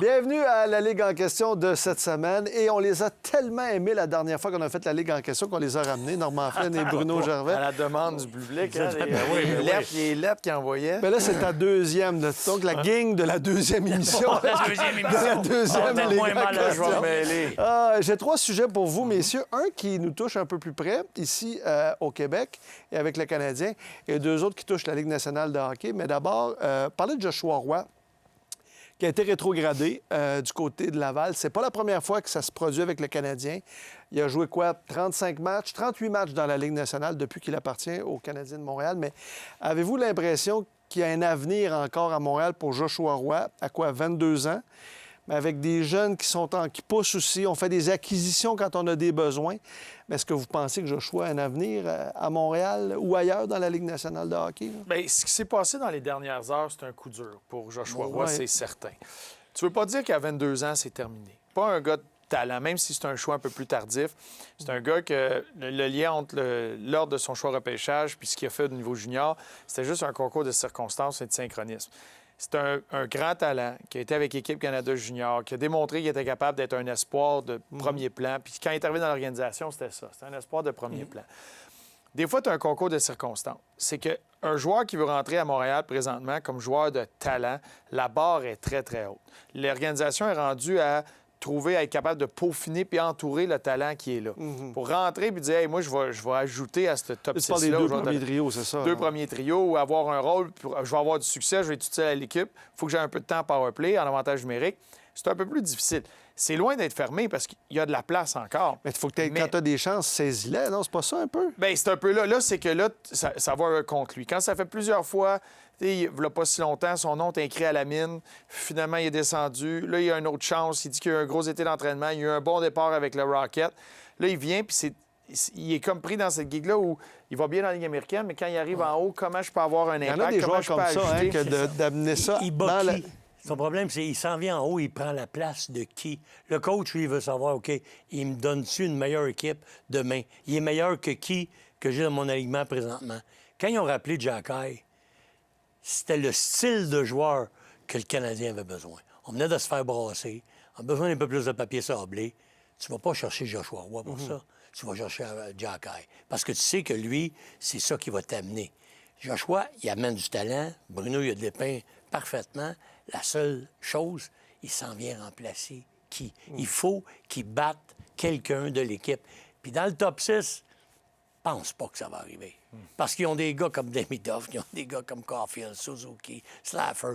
Bienvenue à la Ligue en question de cette semaine. Et on les a tellement aimés la dernière fois qu'on a fait la Ligue en question qu'on les a ramenés, Normand Flynn et Bruno Gervais. À la demande du public, hein, les lettres qu'ils envoyaient. Mais là, c'est ta deuxième. Donc, la gang de la deuxième émission. De la deuxième Ligue en question. J'ai 3 sujets pour vous, messieurs. Un qui nous touche un peu plus près, ici au Québec et avec le Canadien, et 2 autres qui touchent la Ligue nationale de hockey. Mais d'abord, parler de Joshua Roy, qui a été rétrogradé du côté de Laval. C'est pas la première fois que ça se produit avec le Canadien. Il a joué 35 matchs, 38 matchs dans la Ligue nationale depuis qu'il appartient aux Canadiens de Montréal. Mais avez-vous l'impression qu'il y a un avenir encore à Montréal pour Joshua Roy, à 22 ans? Mais avec des jeunes qui poussent aussi. On fait des acquisitions quand on a des besoins. Mais est-ce que vous pensez que Joshua a un avenir à Montréal ou ailleurs dans la Ligue nationale de hockey? Bien, ce qui s'est passé dans les dernières heures, c'est un coup dur pour Joshua Roy, c'est certain. Tu veux pas dire qu'à 22 ans, c'est terminé. Pas un gars de talent, même si c'est un choix un peu plus tardif. C'est un gars que le lien entre l'ordre de son choix repêchage puis ce qu'il a fait au niveau junior, c'était juste un concours de circonstances et de synchronisme. C'est un grand talent qui a été avec l'équipe Canada Junior, qui a démontré qu'il était capable d'être un espoir de premier plan. Puis quand il est arrivé dans l'organisation, c'était ça. C'était un espoir de premier plan. Des fois, tu as un concours de circonstances. C'est qu'un joueur qui veut rentrer à Montréal présentement comme joueur de talent, la barre est très, très haute. L'organisation est rendue à être capable de peaufiner puis entourer le talent qui est là. Pour rentrer puis dire, hey, moi, je vais ajouter à ce top 6-là. Tu parles des 2 premiers trios, c'est ça? 2 premiers trios, ou avoir un rôle, je vais avoir du succès, je vais être utile à l'équipe. Il faut que j'ai un peu de temps en power play, en avantage numérique. C'est un peu plus difficile. C'est loin d'être fermé parce qu'il y a de la place encore. Mais il faut que quand tu as des chances, saisis-les, non? C'est pas ça un peu? Bien, c'est un peu là. Là, c'est que là, ça va contre lui. Quand ça fait plusieurs fois, il n'y a pas si longtemps, son nom est inscrit à la mine. Finalement, il est descendu. Là, il y a une autre chance. Il dit qu'il y a eu un gros été d'entraînement. Il y a eu un bon départ avec le Rocket. Là, il vient, puis il est comme pris dans cette gig-là où il va bien dans la Ligue américaine, mais quand il arrive en haut, comment je peux avoir un impact? Il y en a des joueurs comme ça, que d'amener ça dans la... Son problème, c'est qu'il s'en vient en haut, il prend la place de qui? Le coach, lui, il veut savoir, OK, il me donne-tu une meilleure équipe demain? Il est meilleur que qui que j'ai dans mon alignement présentement? Quand ils ont rappelé Jacky, c'était le style de joueur que le Canadien avait besoin. On venait de se faire brasser. On a besoin d'un peu plus de papier sablé. Tu vas pas chercher Joshua Roy pour ça. Tu vas chercher Jacky. Parce que tu sais que lui, c'est ça qui va t'amener. Joshua, il amène du talent. Bruno, il a dépeint parfaitement. La seule chose, il s'en vient remplacer qui? Il faut qu'il batte quelqu'un de l'équipe. Puis dans le top 6, pense pas que ça va arriver. Parce qu'ils ont des gars comme Demidov, ils ont des gars comme Caulfield, Suzuki, Slaffer.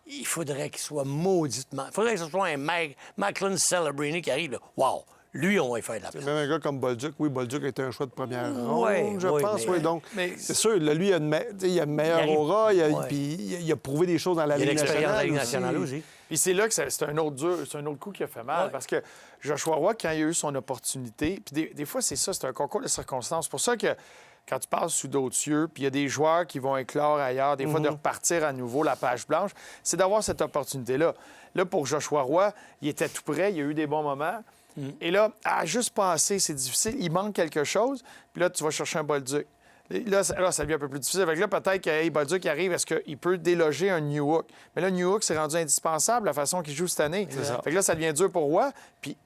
Il faudrait qu'il soit mauditement... Il faudrait que ce soit un Macklin Celebrini qui arrive là. Wow! Lui, on va y faire de la place. Même un gars comme Bolduc. Oui, Bolduc était un choix de première ronde, je pense. Mais, donc, c'est sûr, là, lui, il a une meilleure aura. Puis il a prouvé des choses dans la Ligue nationale. Il a l'expérience de la Ligue nationale aussi. Puis c'est là que c'est un autre coup qui a fait mal. Parce que Joshua Roy, quand il a eu son opportunité, puis des fois, c'est ça, c'est un concours de circonstances. C'est pour ça que quand tu passes sous d'autres cieux, puis il y a des joueurs qui vont éclore ailleurs, des fois de repartir à nouveau la page blanche, c'est d'avoir cette opportunité-là. Là, pour Joshua Roy, il était tout prêt, il y a eu des bons moments. Et là, à juste passer, c'est difficile. Il manque quelque chose. Puis là, tu vas chercher un Bolduc. Là, ça devient un peu plus difficile. Avec là, peut-être que Bolduc arrive, est-ce qu'il peut déloger un Newhook? Mais là, Newhook, c'est rendu indispensable la façon qu'il joue cette année. Fait que là, ça devient dur pour Roy. Puis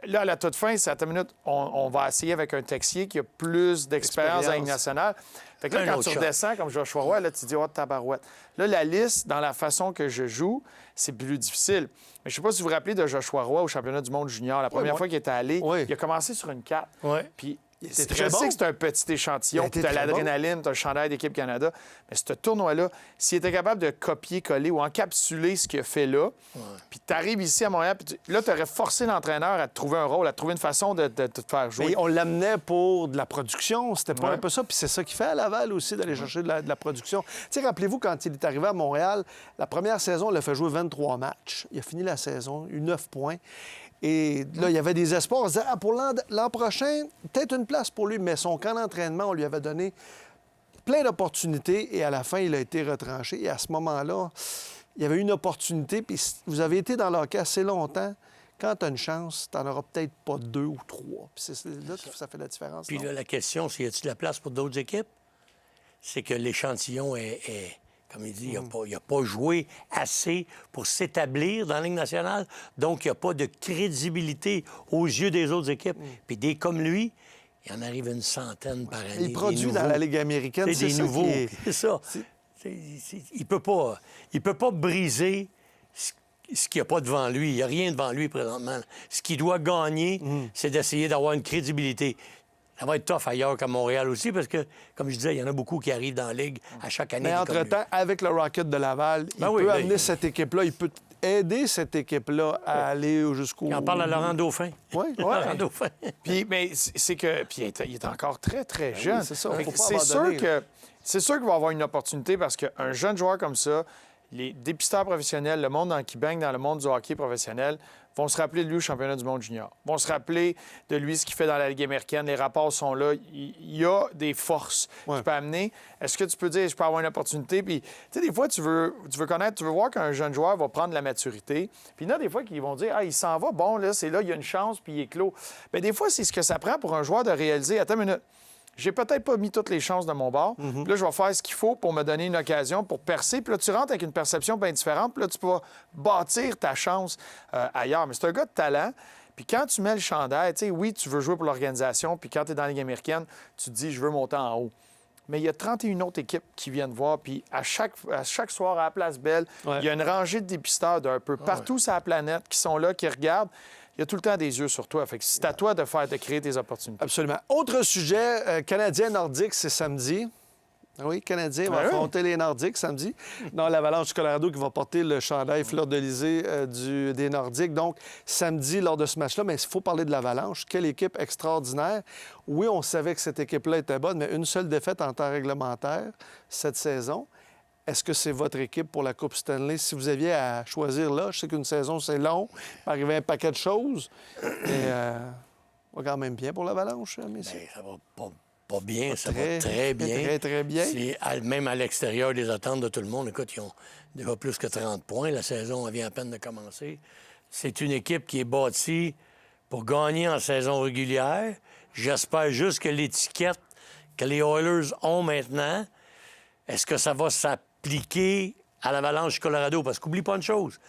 là, à la toute fin, c'est à ta minute, on va essayer avec un Texier qui a plus d'expérience dans la Ligue nationale. Fait que là, quand tu redescends comme Joshua Roy, là, tu dis « Oh, tabarouette ». Là, la liste, dans la façon que je joue, c'est plus difficile. Mais je ne sais pas si vous vous rappelez de Joshua Roy au championnat du monde junior. La première fois qu'il était allé, il a commencé sur une 4. Puis je sais que c'est un petit échantillon, puis tu as l'adrénaline, tu as le chandail d'équipe Canada. Mais ce tournoi-là, s'il était capable de copier-coller ou encapsuler ce qu'il a fait là, puis tu arrives ici à Montréal, puis là, tu aurais forcé l'entraîneur à te trouver un rôle, à te trouver une façon de te faire jouer. Et on l'amenait pour de la production, c'était pas un peu ça. Puis c'est ça qu'il fait à Laval aussi, d'aller chercher de la production. Tu sais, rappelez-vous, quand il est arrivé à Montréal, la première saison, il a fait jouer 23 matchs. Il a fini la saison, eu 9 points. Et là, il y avait des espoirs. On se disait, pour l'an prochain, peut-être une place pour lui. Mais son camp d'entraînement, on lui avait donné plein d'opportunités. Et à la fin, il a été retranché. Et à ce moment-là, il y avait une opportunité. Puis vous avez été dans le hockey assez longtemps. Quand tu as une chance, tu n'en auras peut-être pas 2 ou 3. Puis c'est là que ça fait la différence. Puis là, la question, c'est y a-t-il de la place pour d'autres équipes? C'est que l'échantillon est comme il dit, il n'a pas joué assez pour s'établir dans la Ligue nationale. Donc, il n'y a pas de crédibilité aux yeux des autres équipes. Puis des comme lui, il en arrive une centaine par année. Il produit dans la Ligue américaine, c'est des ça nouveaux. qui est... C'est ça. Il peut pas briser ce qu'il n'y a pas devant lui. Il n'y a rien devant lui présentement. Ce qu'il doit gagner, c'est d'essayer d'avoir une crédibilité. Ça va être tough ailleurs qu'à Montréal aussi, parce que, comme je disais, il y en a beaucoup qui arrivent dans la Ligue à chaque année. Mais entre-temps, avec le Rocket de Laval, il peut amener cette équipe-là, il peut aider cette équipe-là à aller jusqu'au... On parle à Laurent Dauphin. Oui, Laurent Dauphin. Mais c'est que... Puis il est encore très, très jeune. c'est ça, Fait faut que pas c'est sûr qu'il va avoir une opportunité parce qu'un jeune joueur comme ça, les dépisteurs professionnels, le monde qui baigne dans le monde du hockey professionnel, vont se rappeler de lui au championnat du monde junior. Vont se rappeler de lui ce qu'il fait dans la Ligue américaine. Les rapports sont là. Il y a des forces qu'il peut amener. Est-ce que tu peux dire, je peux avoir une opportunité? Puis, tu sais, des fois, tu veux connaître, tu veux voir qu'un jeune joueur va prendre la maturité. Puis, il y en a des fois qui vont dire, ah, il s'en va, bon, là, c'est là, il y a une chance, puis il est clos. Bien, des fois, c'est ce que ça prend pour un joueur de réaliser, attends une minute. J'ai peut-être pas mis toutes les chances de mon bord. Là, je vais faire ce qu'il faut pour me donner une occasion, pour percer. Puis là, tu rentres avec une perception bien différente. Puis là, tu peux bâtir ta chance ailleurs. Mais c'est un gars de talent. Puis quand tu mets le chandail, tu sais, oui, tu veux jouer pour l'organisation. Puis quand tu es dans la Ligue américaine, tu te dis, je veux monter en haut. Mais il y a 31 autres équipes qui viennent voir. Puis à chaque soir à la Place Belle, il y a une rangée de dépisteurs d'un peu partout sur la planète qui sont là, qui regardent. Il y a tout le temps des yeux sur toi. Fait que c'est à toi de créer tes opportunités. Absolument. Autre sujet, Canadien Nordique, c'est samedi. Oui, Canadien va affronter les Nordiques samedi. Non, l'Avalanche du Colorado qui va porter le chandail fleur-de-lysée des Nordiques. Donc, samedi, lors de ce match-là, mais il faut parler de l'Avalanche. Quelle équipe extraordinaire. Oui, on savait que cette équipe-là était bonne, mais une seule défaite en temps réglementaire cette saison. Est-ce que c'est votre équipe pour la Coupe Stanley? Si vous aviez à choisir là, je sais qu'une saison, c'est long, il peut arriver un paquet de choses, mais va quand même bien pour l'Avalanche, messieurs. Bien, ça va pas bien, ça va Très, très bien. très, très bien. Même à l'extérieur des attentes de tout le monde. Écoute, ils ont déjà plus que 30 points. La saison vient à peine de commencer. C'est une équipe qui est bâtie pour gagner en saison régulière. J'espère juste que l'étiquette que les Oilers ont maintenant, est-ce que ça va s'appliquer à l'Avalanche du Colorado? Parce qu'oublie pas une chose.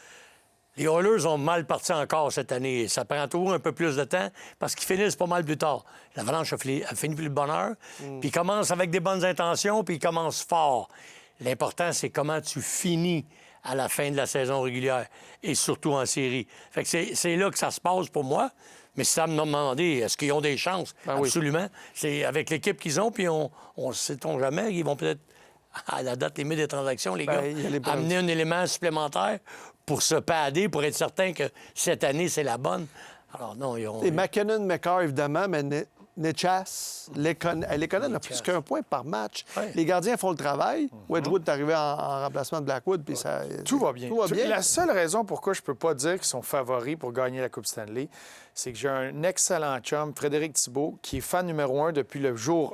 Les Oilers ont mal parti encore cette année. Ça prend toujours un peu plus de temps parce qu'ils finissent pas mal plus tard. L'Avalanche a fini plus de bonheur, puis ils commencent avec des bonnes intentions, puis ils commencent fort. L'important, c'est comment tu finis à la fin de la saison régulière et surtout en série. Fait que c'est là que ça se passe pour moi. Mais si ça me demandé, est-ce qu'ils ont des chances? Absolument. C'est avec l'équipe qu'ils ont, puis on ne sait-on jamais, ils vont peut-être, à la date limite des transactions, les gars, amener un élément supplémentaire pour se padder, pour être certain que cette année, c'est la bonne. Alors non, ils ont... Et McKinnon, McCarr, évidemment, mais Nechas, Lekonen a plus qu'un point par match. Ouais. Les gardiens font le travail. Wedgwood est arrivé en remplacement de Blackwood, puis ça... Tout va bien. Tout va bien. La seule raison pourquoi je peux pas dire qu'ils sont favoris pour gagner la Coupe Stanley, c'est que j'ai un excellent chum, Frédéric Thibault, qui est fan numéro 1 depuis le jour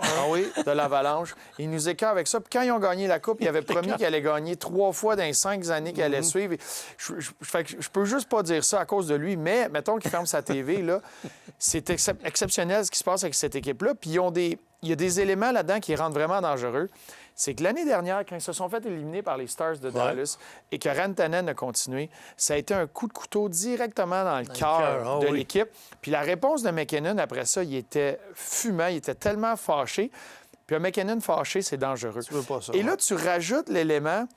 1 de l'Avalanche. Il nous écarte avec ça. Puis quand ils ont gagné la Coupe, il avait promis qu'il allait gagner 3 fois dans les 5 années qui allaient suivre. Je peux juste pas dire ça à cause de lui, mais mettons qu'il ferme sa TV, là. C'est exceptionnel ce qui se passe avec cette équipe-là. Puis il y a des éléments là-dedans qui rendent vraiment dangereux. C'est que l'année dernière, quand ils se sont fait éliminer par les Stars de Dallas et que Rantanen a continué, ça a été un coup de couteau directement dans le cœur de l'équipe. Puis la réponse de McKinnon, après ça, il était fumant, il était tellement fâché. Puis un McKinnon fâché, c'est dangereux. Tu veux pas ça, et là, tu rajoutes l'élément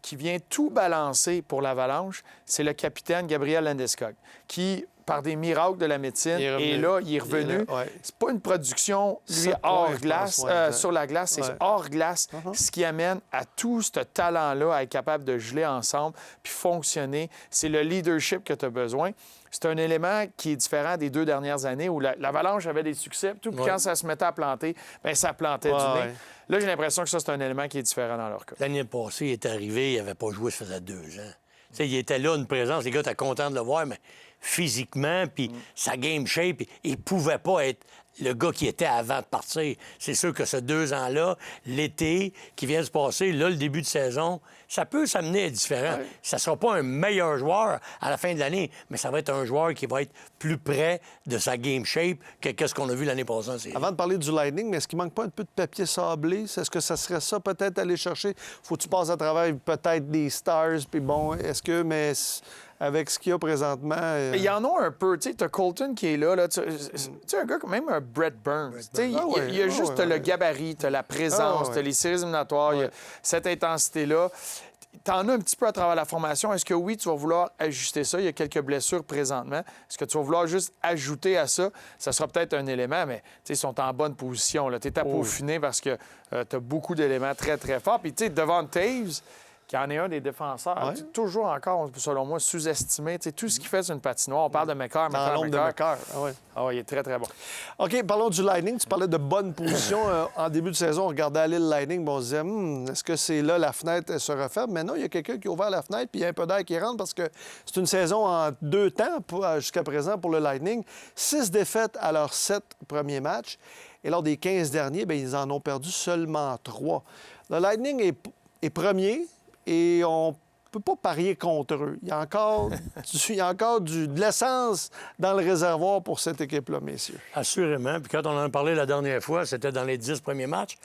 qui vient tout balancer pour l'Avalanche, c'est le capitaine Gabriel Landeskog, qui, par des miracles de la médecine, et là, il est revenu. C'est pas une production, lui, hors glace, sur la glace, c'est hors glace, ce qui amène à tout ce talent-là à être capable de geler ensemble puis fonctionner. C'est le leadership que tu as besoin. C'est un élément qui est différent des 2 dernières années où l'Avalanche avait des succès, puis quand ça se mettait à planter, bien, ça plantait du nez. Là, j'ai l'impression que ça, c'est un élément qui est différent dans leur cas. L'année passée, il est arrivé, il n'avait pas joué, ça faisait 2 ans. Tu sais, il était là, une présence, les gars, t'es content de le voir, mais physiquement, puis sa game shape, il pouvait pas être le gars qui était avant de partir. C'est sûr que ces 2 ans-là, l'été qui vient de se passer, là, le début de saison, ça peut s'amener à différent. Ouais. Ça ne sera pas un meilleur joueur à la fin de l'année, mais ça va être un joueur qui va être plus près de sa game shape que ce qu'on a vu l'année passée. Avant de parler du Lightning, mais est-ce qu'il manque pas un peu de papier sablé? Est-ce que ça serait ça, peut-être, aller chercher? Faut que tu passes à travers peut-être des Stars, puis bon, est-ce que, mais avec ce qu'il y a présentement... Il y en a un peu. Tu sais, t'as Colton qui est là. Tu sais, un gars comme même un Brett Burns. Tu sais, il y a juste le gabarit, t'as la présence, t'as les séries éliminatoires, il y a cette intensité-là. T'en as un petit peu à travers la formation. Est-ce que oui, tu vas vouloir ajuster ça? Il y a quelques blessures présentement. Est-ce que tu vas vouloir juste ajouter à ça? Ça sera peut-être un élément, mais ils sont en bonne position. Tu es à peaufiner parce que tu as beaucoup d'éléments très, très forts. Puis, tu sais, devant Taves, qui en est un des défenseurs, toujours encore, selon moi, sous-estimé. Tu sais, tout ce qu'il fait sur une patinoire, on parle de McCarr, Dans l'ombre de McCarr. Ah ouais, il est très, très bon. OK, parlons du Lightning. Tu parlais de bonne position. En début de saison, on regardait aller le Lightning, on se disait, est-ce que c'est là la fenêtre se referme? Mais non, il y a quelqu'un qui a ouvert la fenêtre, puis il y a un peu d'air qui rentre parce que c'est une saison en 2 temps jusqu'à présent pour le Lightning. 6 défaites à leurs 7 premiers matchs. Et lors des 15 derniers, bien, ils en ont perdu seulement 3. Le Lightning est premier et on peut pas parier contre eux. Il y a encore, de l'essence dans le réservoir pour cette équipe-là, messieurs. Assurément. Puis quand on en a parlé la dernière fois, c'était dans les 10 premiers matchs.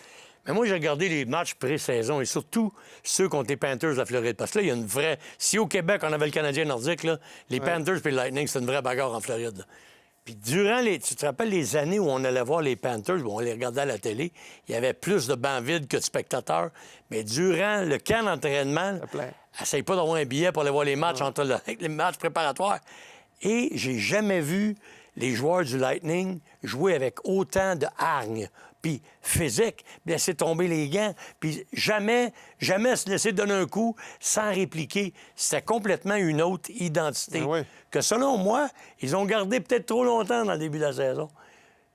Mais moi, j'ai regardé les matchs pré-saison et surtout ceux contre les Panthers de la Floride. Parce que là, il y a une vraie... Si au Québec, on avait le Canadien nordique, là, les Panthers et le Lightning, c'est une vraie bagarre en Floride, là. Puis durant les... Tu te rappelles les années où on allait voir les Panthers, où on les regardait à la télé, il y avait plus de bancs vides que de spectateurs. Mais durant le camp d'entraînement, essaye pas d'avoir un billet pour aller voir les matchs les matchs préparatoires. Et j'ai jamais vu les joueurs du Lightning jouer avec autant de hargne, puis physique, laisser tomber les gants, puis jamais se laisser donner un coup sans répliquer. C'était complètement une autre identité. Que selon moi, ils ont gardé peut-être trop longtemps dans le début de la saison.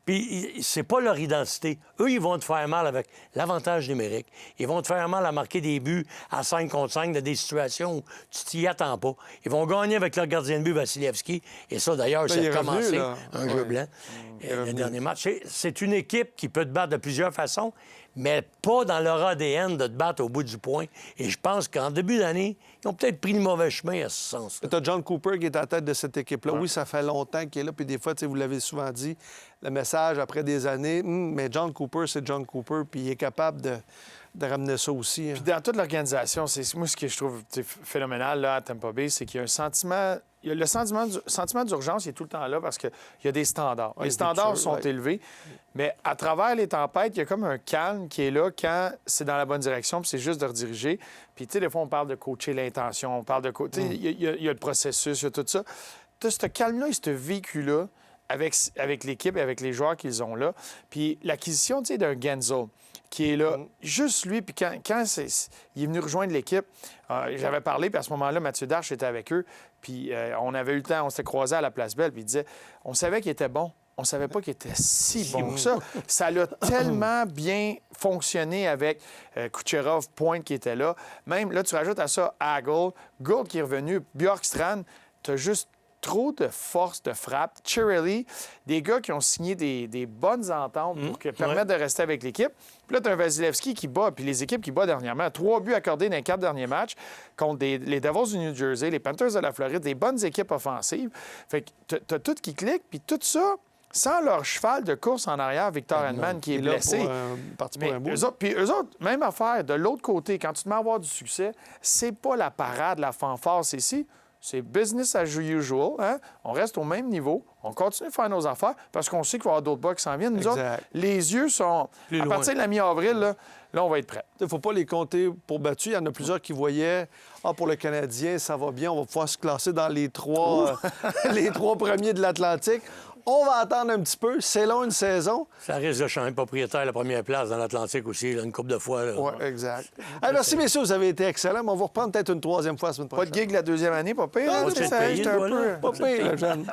Puis c'est pas leur identité. Eux, ils vont te faire mal avec l'avantage numérique. Ils vont te faire mal à marquer des buts à 5 contre 5 dans des situations où tu t'y attends pas. Ils vont gagner avec leur gardien de but, Vasilevski. Et ça, d'ailleurs, c'est commencé un jeu blanc. Le dernier match. C'est une équipe qui peut te battre de plusieurs façons, mais pas dans leur ADN de te battre au bout du point. Et je pense qu'en début d'année, ils ont peut-être pris le mauvais chemin à ce sens-là. Tu as John Cooper qui est à la tête de cette équipe-là. Oui, ça fait longtemps qu'il est là, puis des fois, vous l'avez souvent dit, le message après des années, mais John Cooper, c'est John Cooper, puis il est capable de ramener ça aussi. Puis dans toute l'organisation, c'est moi ce que je trouve phénoménal là, à Tampa Bay, c'est qu'il y a un sentiment... Le sentiment d'urgence, il est tout le temps là parce qu'il y a des standards. Les standards sont élevés, mais à travers les tempêtes, il y a comme un calme qui est là quand c'est dans la bonne direction, puis c'est juste de rediriger. Puis, tu sais, des fois, on parle de coacher l'intention, on parle de... Il y a le processus, il y a tout ça. Tu as ce calme-là et ce vécu-là avec l'équipe et avec les joueurs qu'ils ont là. Puis l'acquisition, tu sais, d'un Genzo qui est là, juste lui, puis quand il est venu rejoindre l'équipe, j'avais parlé, puis à ce moment-là, Mathieu Darche était avec eux, puis on avait eu le temps, on s'était croisés à la Place Belle, puis il disait, on savait qu'il était bon, on savait pas qu'il était si bon que ça. Ça l'a tellement bien fonctionné avec Kucherov, Point qui était là. Même, là, tu rajoutes à ça Hagel, Gould qui est revenu, Bjorkstrand, tu as juste trop de force de frappe. Chiarelli, des gars qui ont signé des bonnes ententes pour permettre de rester avec l'équipe. Puis là, tu as un Vasilevski qui bat, puis les équipes qui battent dernièrement. 3 buts accordés dans les 4 derniers matchs contre les Devils du New Jersey, les Panthers de la Floride, des bonnes équipes offensives. Fait que tu as tout qui clique, puis tout ça sans leur cheval de course en arrière, Victor Hedman, qui est blessé. Puis eux autres, même affaire, de l'autre côté, quand tu te mets à avoir du succès, c'est pas la parade, la fanfare, c'est ici. C'est business as usual. Hein? On reste au même niveau. On continue de faire nos affaires parce qu'on sait qu'il va y avoir d'autres bas qui s'en viennent. Nous autres, les yeux sont... À partir de la mi-avril, là, on va être prêts. Il ne faut pas les compter pour battus. Il y en a plusieurs qui voyaient, pour le Canadien, ça va bien, on va pouvoir se classer dans les 3 premiers de l'Atlantique. On va attendre un petit peu. C'est long, une saison. Ça risque de changer propriétaire la première place dans l'Atlantique aussi, là, une couple de fois. Oui, exact. Merci, messieurs, vous avez été excellents. Mais on va reprendre peut-être une 3e fois la semaine prochaine. Pas de gig la 2e année, pas pire. On va te payer, Pas pire, jeune.